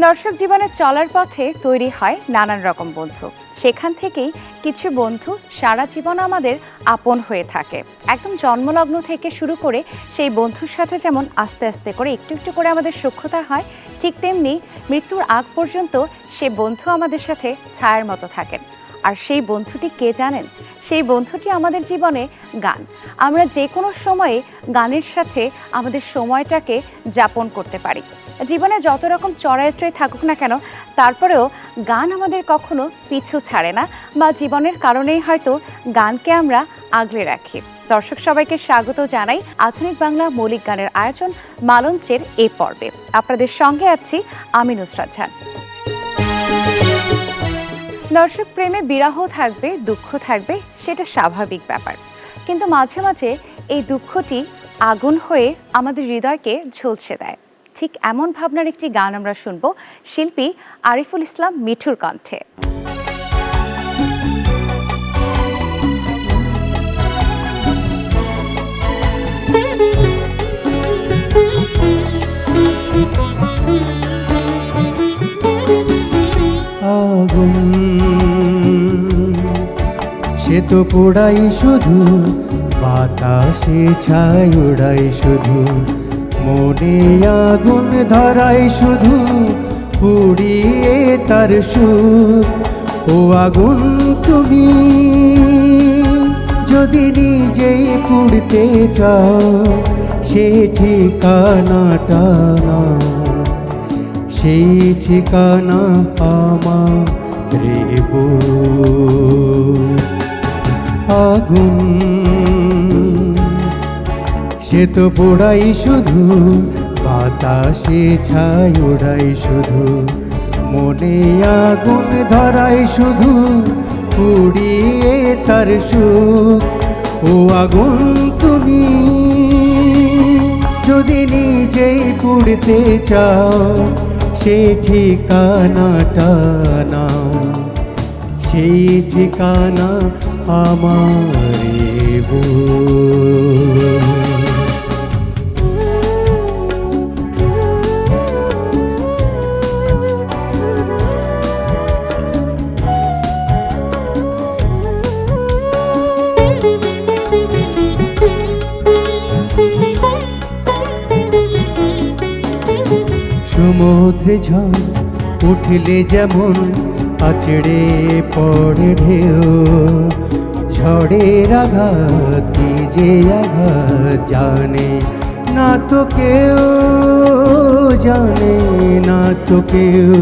দর্শক, জীবনে চলার পথে তৈরি হয় নানান রকম বন্ধু। সেখান থেকেই কিছু বন্ধু সারা জীবন আমাদের আপন হয়ে থাকে। একদম জন্মলগ্ন থেকে শুরু করে সেই বন্ধুর সাথে যেমন আস্তে আস্তে করে একটু একটু করে আমাদের সখ্যতা হয়, ঠিক তেমনি মৃত্যুর আগ পর্যন্ত সে বন্ধু আমাদের সাথে ছায়ার মতো থাকেন। আর সেই বন্ধুটি কে জানেন? সেই বন্ধুটি আমাদের জীবনে গান। আমরা যে কোনো সময়ে গানের সাথে আমাদের সময়টাকে যাপন করতে পারি। জীবনে যত রকম চড়াইউতরাই থাকুক না কেন, তারপরেও গান আমাদের কখনো পিছু ছাড়ে না, বা জীবনের কারণেই হয়তো গানকে আমরা আগলে রাখি। দর্শক, সবাইকে স্বাগত জানাই আধুনিক বাংলা মৌলিক গানের আয়োজন মালঞ্চের এই পর্বে। আপনাদের সঙ্গে আছি আমি নুসরাত জাহান। দর্শক, প্রেমে বিরহ থাকবে, দুঃখ থাকবে, সেটা স্বাভাবিক ব্যাপার। কিন্তু মাঝে মাঝে এই দুঃখটি আগুন হয়ে আমাদের হৃদয়কে ঝলসে দেয়। ঠিক এমন ভাবনার একটি গান আমরা শুনব শিল্পী আরিফুল ইসলাম মিঠুর কণ্ঠে। আগুন সে তো পোড়াই শুধু, বাতাসে ছাই উড়াই শুধু, মনে আগুন ধরাই শুধু, পুড়িয়ে তার সুখ। ও আগুন তুমি যদি নিজেই পুড়তে চাও, সে ঠিকানাটা না, সেই ঠিকানা আমার রেবো। আগুন সে তো পোড়াই শুধু, বাতাসে ছাই উড়াই শুধু, মনে আগুন ধরাই শুধু, পুড়িয়ে তার সুখ। ও আগুন তুমি যদি নিজেই পুড়তে চাও, সে ঠিকানাটা নাও, সেই ঠিকানা আমার সমুদ্রে ঝড় উঠলে যেমন আছড়ে পড়ে ঢেউ, ঝড়ের আঘাত কি যে আঘাত জানে না তো কেউ, জানে না তো কেউ।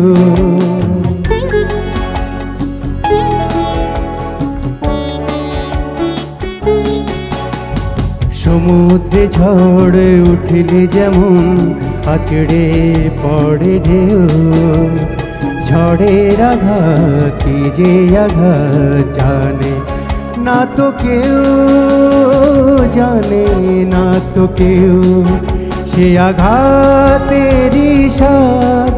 সমুদ্রে ঝড় উঠলে যেমন আছড়ে পড়ে ঢেউ, ঝড়ের আঘাত কি যে আঘাত জানে না তো কেউ, জানে না তো কেউ। সে আঘাতেরই স্বাদ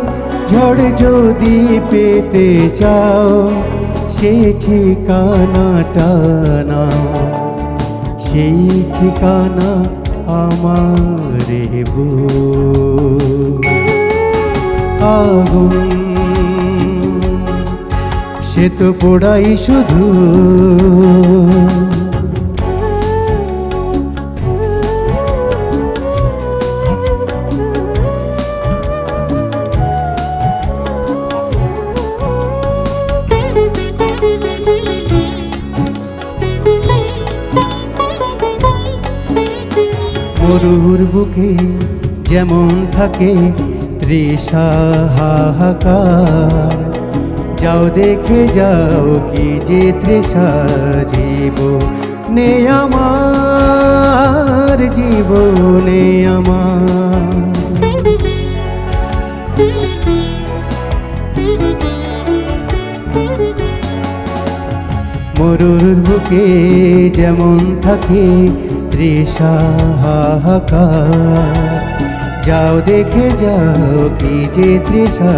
ঝড় যদি পেতে চাও, সে ঠিকানাটা নাও, সেই ঠিকানা আমার রেবো। আগুন সে তো পোড়াই শুধু, মরুর বুকে যেমন থাকে তৃষা হাহাকার, যাও দেখে যাও কি যে তৃষা জীবনে আমার, জীবনে আমার। মরুর বুকে যেমন থাকে তৃষা হাহাকার, যাও দেখে যাও কি যে তৃষা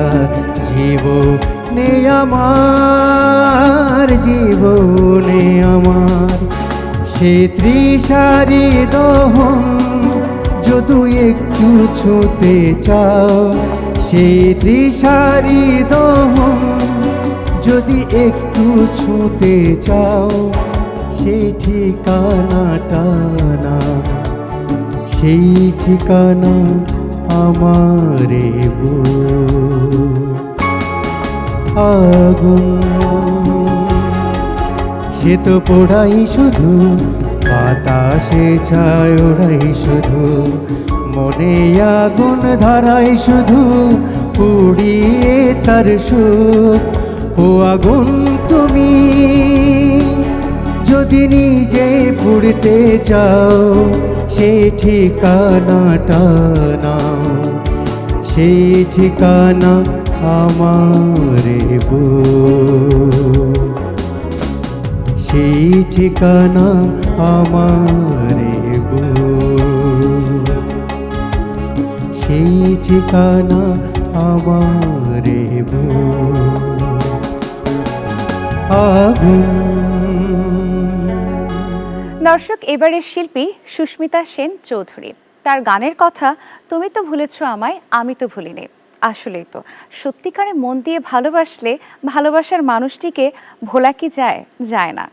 জীবনে আমার, জীবনে আমার। সে তৃষারি দহন যদি একটু ছুঁতে চাও, সেই তৃষারি দহন যদি একটু ছুঁতে চাও, সেই ঠিকানাটা না, সেই ঠিকানা আমার আগুন। সে তো পোড়াই শুধু, বাতাসে ছায় ওড়াই শুধু, মনে আগুন ধারাই শুধু, পুড়িয়ে তার সুখ। ও আগুন তুমি যদি নিজে পুড়তে চাও, সেই ঠিকানাটা নাও, সেই ঠিকানা আমার সেই ঠিকানা আমার সেই ঠিকানা আমার আগুন। দর্শক, এবারের শিল্পী সুস্মিতা সেন চৌধুরী। তার গানের কথা তুমি তো ভুলেছ আমায়, আমি তো ভুলিনি। আসলেই তো, সত্যিকারে মন দিয়ে ভালোবাসলে ভালোবাসার মানুষটিকে ভোলা কি যায়? যায় না।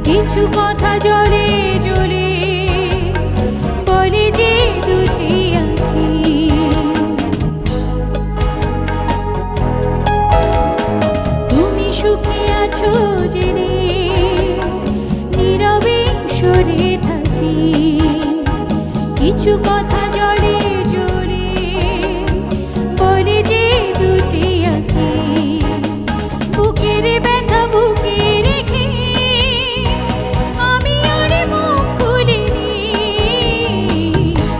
কিছু কথা জলে জলে বলে যে দুটি আঁখি, তুমি সুখে আছো জেনে নীরবে সরে থাকি। কিছু কথা জলে জলে বলে যে দুটি আঁখি, বুকের ব্যথা বুকে রেখে আমি আর মুখ খুলিনি।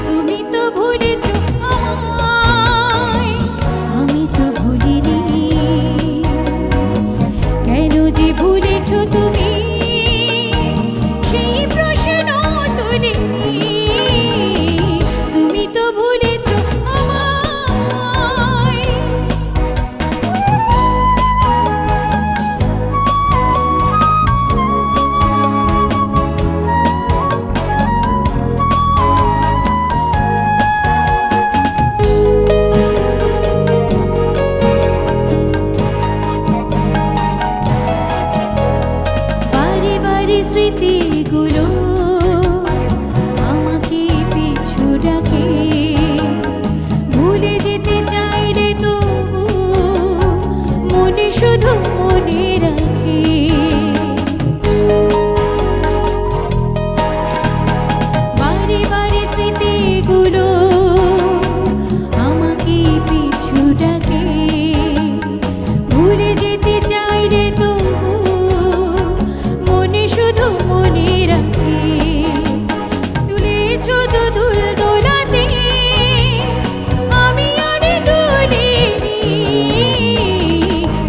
তুমি তো ভুলেছ আমায়, আমি তো ভুলিনি। কেন যে ভুলেছ তুমি সেই প্রশ্ন তুলিনি। তুমি তো ভুলেছ আমায়। বারে বারে স্মৃতিগুলো আমাকে পিছু ডাকে, ভুলে যেতে চাইলে তবু মনে শুধু মনে রাখে। বারে বারে স্মৃতিগুলো আমাকে পিছু ডাকে, ভুলে যেতে চাইলে তবু মনে শুধু মনে রাখে। তুলেছ তো দুল দোলাতে আমি আর দুলিনি।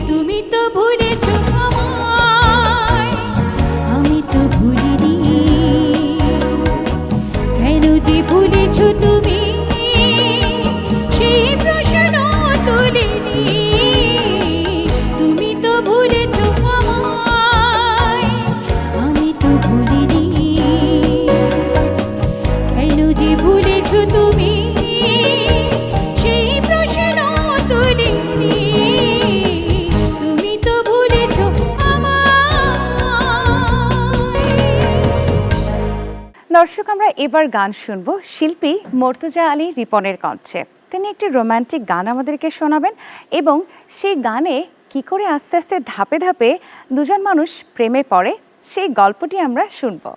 তুমি তো ভুলেছ আমায়, আমরা এবার গান শুনবো শিল্পী মর্তুজা আলী রিপনের কণ্ঠে। তিনি একটি রোমান্টিক গান আমাদেরকে শোনাবেন এবং সেই গানে কি করে আস্তে আস্তে ধাপে ধাপে দুজন মানুষ প্রেমে পড়ে সেই গল্পটি আমরা শুনবো।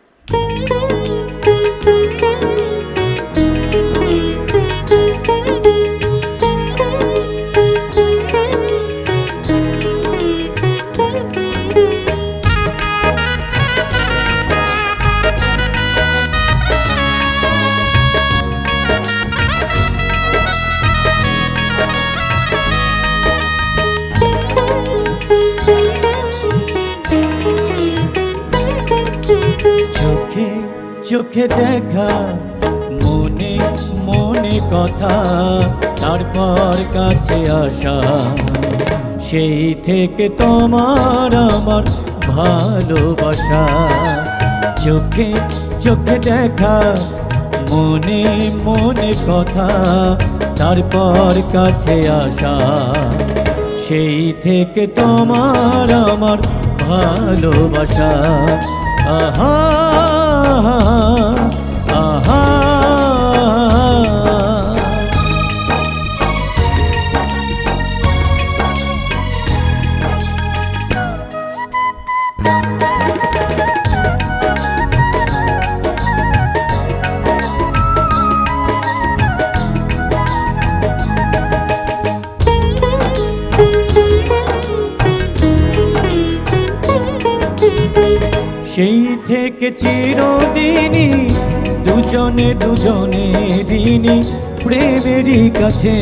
চোখে চোখে দেখা মনে মনে কথা, তারপর কাছে আসা, সেই থেকে তোমার আমার ভালোবাসা। চোখে চোখে দেখা মনে মনে কথা, তারপর কাছে আসা, সেই থেকে তোমার আমার ভালোবাসা। আহা আহা সেই থেকে চিরদিনই দুজনে দুজনে ঋণী প্রেমেরই কাছে।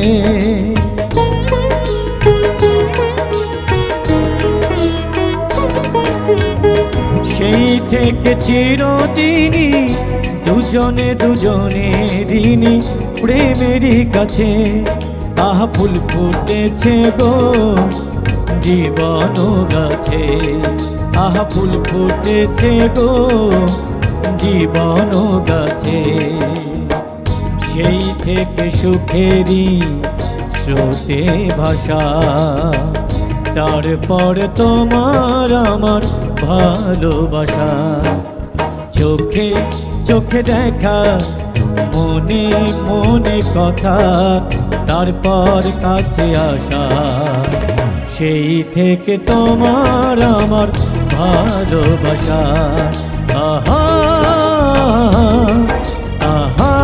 সেই থেকে চিরদিনই দুজনে দুজনে ঋণী প্রেমেরই কাছে। আহা ফুল ফুটেছে গো জীবন গাছে, আহা ফুল ফুটেছে গো জীবন গাছে। সেই থেকে সুখেরই স্রোতে ভাষা, তারপর তোমার আমার ভালোবাসা। চোখে চোখে দেখা মনে মনে কথা, তারপর কাছে আসা, সেই থেকে তোমার আমার ভালোবাসা। আহা আহা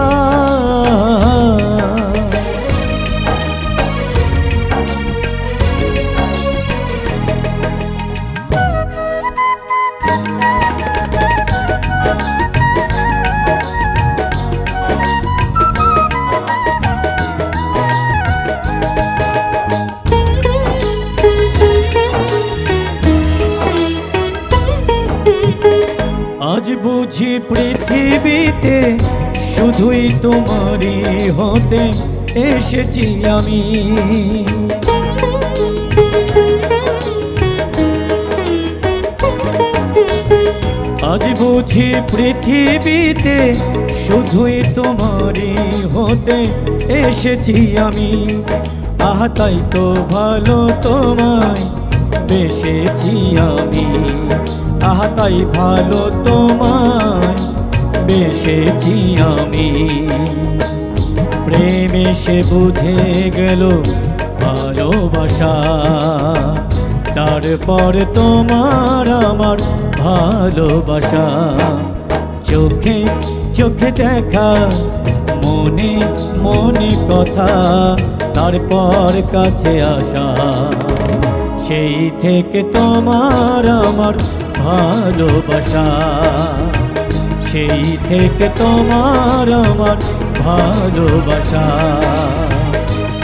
আজ বুঝি পৃথিবীতে শুধুই তোমারই হতে এসেছি আমি। আজ বুঝি পৃথিবীতে শুধুই তোমারই হতে এসেছি আমি। আহা তাই তো ভালো তোমায় বেসেছি আমি। আহা তাই ভালো তোমায় বেসেছি আমি। প্রেম এসে বুঝে গেল ভালোবাসা, তারপর তোমার আমার ভালোবাসা। চোখে চোখে দেখা মনে মনে কথা, তারপর কাছে আসা, সেই থেকে তোমার আমার ভালোবাসা। সেই থেকে তোমার আমার ভালোবাসা।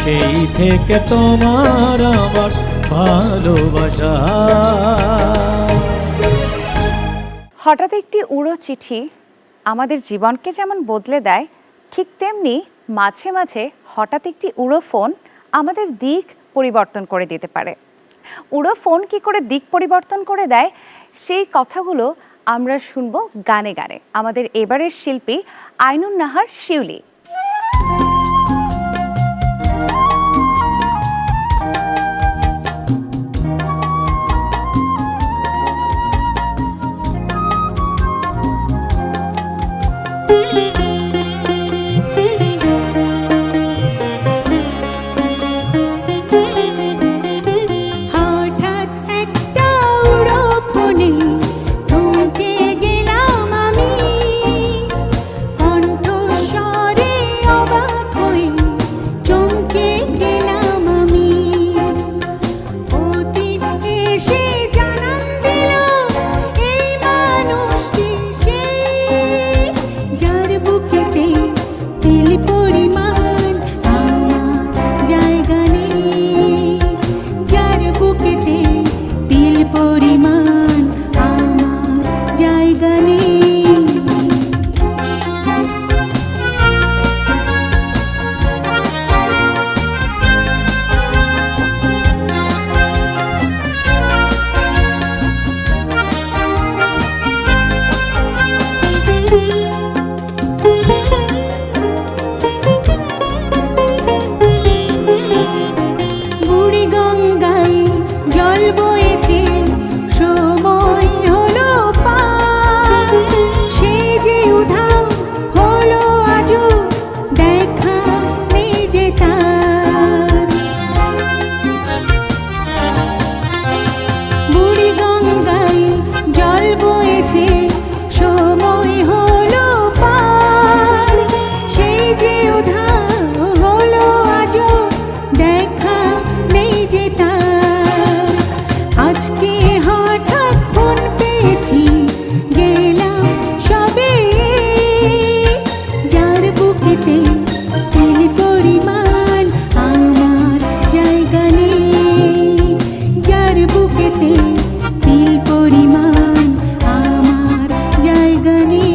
সেই থেকে তোমার আমার ভালোবাসা। হঠাৎ একটি উড়ো চিঠি আমাদের জীবনকে যেমন বদলে দেয়, ঠিক তেমনি মাঝে মাঝে হঠাৎ একটি উড়ো ফোন আমাদের দিক পরিবর্তন করে দিতে পারে। উড়ো ফোন কি করে দিক পরিবর্তন করে দেয় সেই কথাগুলো আমরা শুনবো গানে গানে। আমাদের এবারের শিল্পী আইনুন নাহার শিউলি। বুকেতে তিল পরিমাণ আমার জায়গা নেই।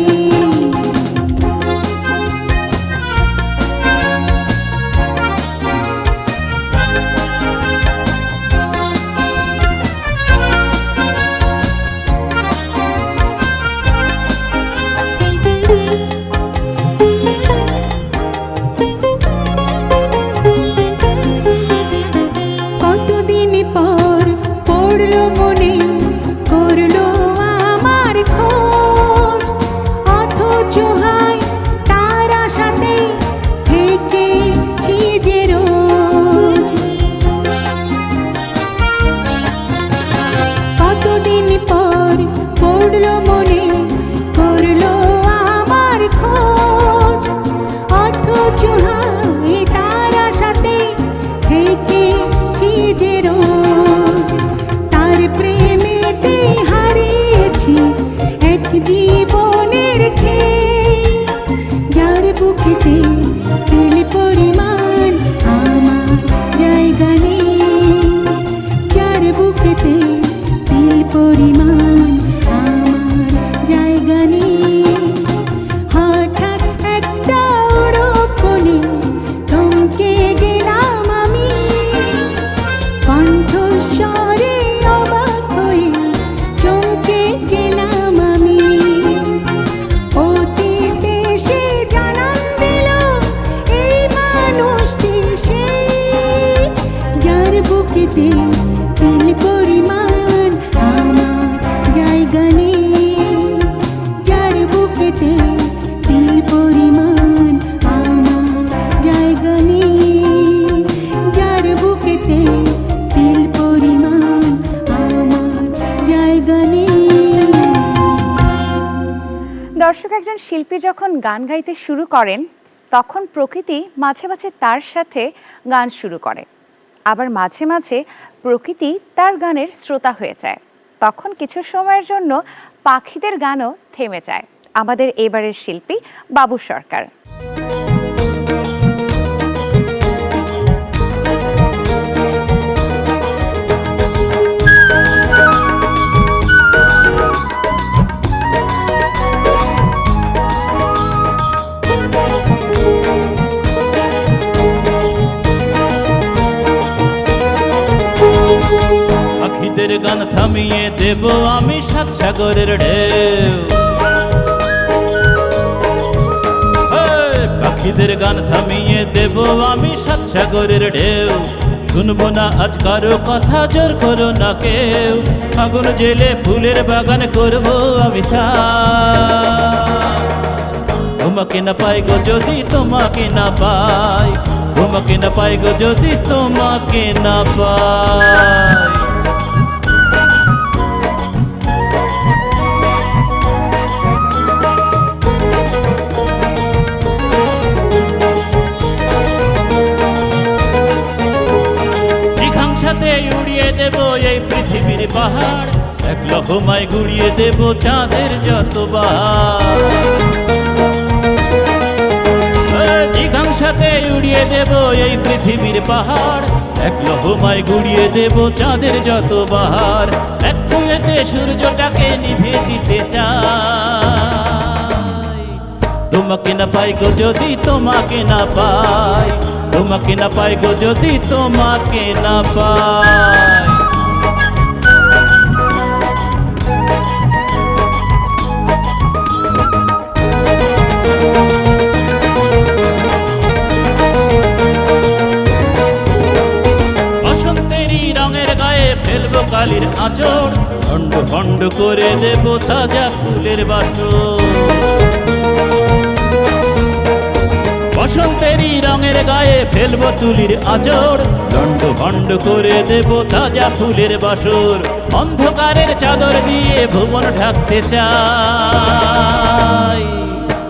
কতদিন পর পড়লো মনে, করলো আমার খোঁজ, অথচ হায় তার আশাতে থেকেছি যে রোজ। কতদিন পর পড়লো মনে, করলো আমার খোঁজ, অথচ হায় তার আশাতে থেকেছি যে রোজ। তার প্রেমেতে হারিয়েছি এক জীবনের খেই, যার বুকেতে তিল পরিমাণ আমার জায়গা নেই, যার বুকেতে তিল পরিমাণ আমার জায়গা নেই। হঠাৎ একটা ওড়পনে থমকে গেলাম আমি, কণ্ঠস্বরে অবাক হয়ে চমকে গেলাম আমি। অতীতে সে জানান দিল এই মানুষটি সেই, যার বুকেতে তিল পরিমাণ আমার জায়গা নেই, যার বুকেতে তিল পরিমাণ আমার জায়গা নেই, যার বুকেতে তিল পরিমাণ আমার জায়গা নেই। দর্শক, একজন শিল্পী যখন গান গাইতে শুরু করেন তখন প্রকৃতি মাঝে মাঝে তার সাথে গান শুরু করে, আবার মাঝে মাঝে প্রকৃতি তার গানের শ্রোতা হয়ে যায়। তখন কিছু সময়ের জন্য পাখিদের গানও থেমে যায়। আমাদের এবারের শিল্পী বাবু সরকার। পাখিদের গান থামিয়ে দেব আমি সাত সাগরের ঢেউ। পাখিদের গান থামিয়ে দেব আমি সাত সাগরের ঢেউ। শুনবো না আজ কারো কথা, জোর করো না কেউ। আগুন জেলে ফুলের বাগান করবো আমি ছাই। তোমাকে না পাই গো যদি তোমাকে না পাই, তোমাকে না পাই গো যদি তোমাকে না পাই। জিঘাংসাতে উড়িয়ে দেব এই পৃথিবীর পাহাড়, এক লহমায় গুড়িয়ে দেব চাঁদের যত বাহার। জিঘাংসাতে উড়িয়ে দেব এই পৃথিবীর পাহাড়, এক লহমায় গুড়িয়ে দেব চাঁদের যত বাহার। এক ফুলেতে সূর্যটাকে নিভে দিতে চাই। তোমাকে না পাই গো যদি তোমাকে না পাই, তোমাকে না পাই গো যদি তোমাকে না পাই। বসন্তেরই রঙের গায়ে ফেলবো কালির আঁচড়, খণ্ড খণ্ড করে দেব তাজা ফুলের বাসর। বসন্তেরই রঙের গায়ে ফেলবো তুলির আঁচড়, খণ্ড খণ্ড করে দেব তাজা ফুলের বাসর। অন্ধকারের চাদর দিয়ে ভুবন ঢাকতে চাই।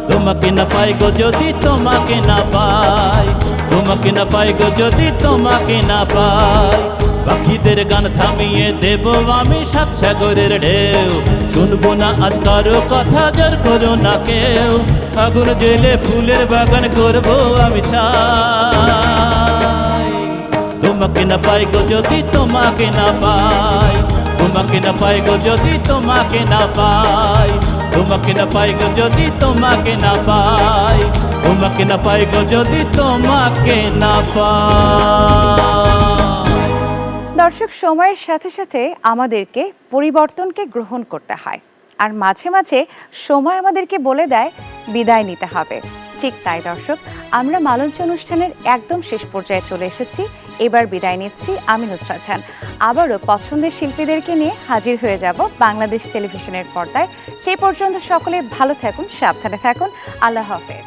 তোমাকে না পাই গো যদি তোমাকে না পাই, তোমাকে না পাই গো যদি তোমাকে না পাই। পাখিদের গান থামিয়ে দেব আমি সাত সাগরের ঢেউ। শুনবো না আজ কারো কথা, জোর করো না কেউ। আগুন জেলে ফুলের বাগান করবো আমি ছাই। তোমাকে না পাই গো যদি তোমাকে না পাই, তোমাকে না পাই গো যদি তোমাকে না পাই, তোমাকে না পাই গো যদি তোমাকে না পাই, তোমাকে না পাই গো যদি তোমাকে না পাই। দর্শক, সময়ের সাথে সাথে আমাদেরকে পরিবর্তনকে গ্রহণ করতে হয়, আর মাঝে মাঝে সময় আমাদেরকে বলে দেয় বিদায় নিতে হবে। ঠিক তাই দর্শক, আমরা মালঞ্চ অনুষ্ঠানের একদম শেষ পর্যায়ে চলে এসেছি। এবার বিদায় নিচ্ছি আমি নুসরাত জাহান। আবারও পছন্দের শিল্পীদেরকে নিয়ে হাজির হয়ে যাব বাংলাদেশ টেলিভিশনের পর্দায়। সেই পর্যন্ত সকলে ভালো থাকুন, সাবধানে থাকুন। আল্লাহ হাফেজ।